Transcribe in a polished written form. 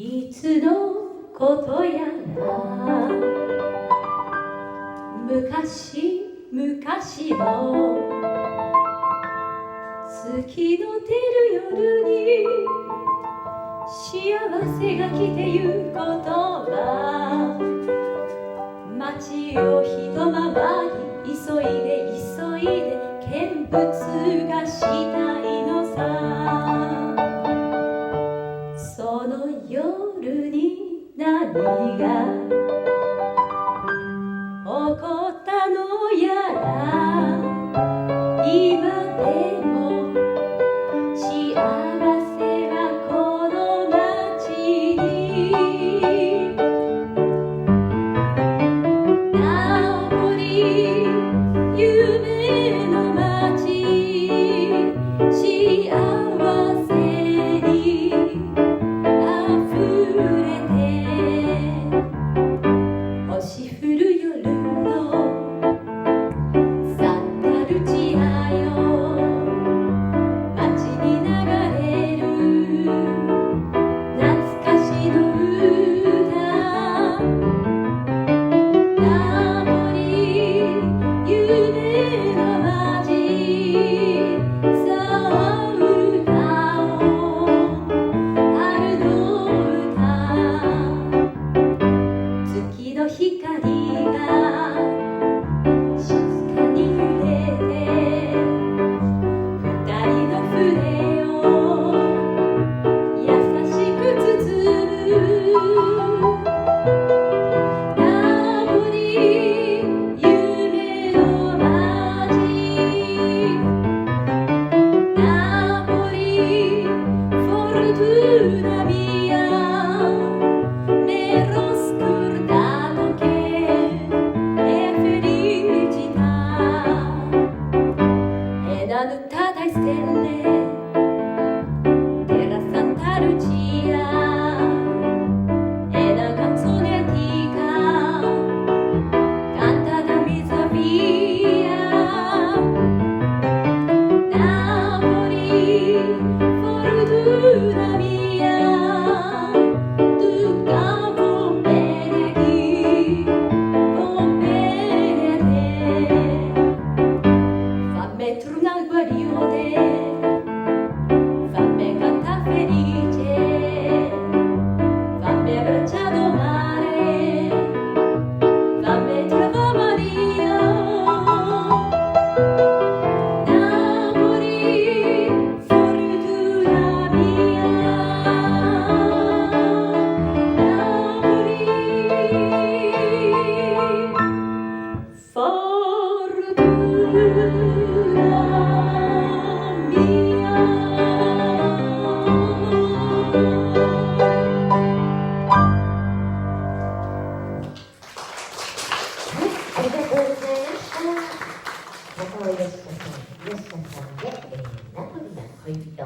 いつのことやら昔昔の月の照る夜に幸せが来てゆくことは街をひとままに急いで急いで見物がしたいのさ。その夜に何が起こったのやら今でも幸せはこの街にナポリ夢の街幸せに溢れて星降る夜のサンタルチアよ街に流れる懐かしの歌ナポリ夢の街さあ歌おう春の歌月の光が静かに揺れて二人の船を優しく包むナポリ夢の街ナポリフォルトゥナミアメロスクルダトケエフェリジタe da tutta stelle della Santa Lucia e da canzone antica cantata mezza via Napoli fortuna mia tu capo bene chi con bene te fammi tornare guarione fammi cantare felice fammi abbracciare mare fammi trovare Maria Napoli fortuna mia Napoliありがとうございました。中尾吉香さんで、ナポリは恋人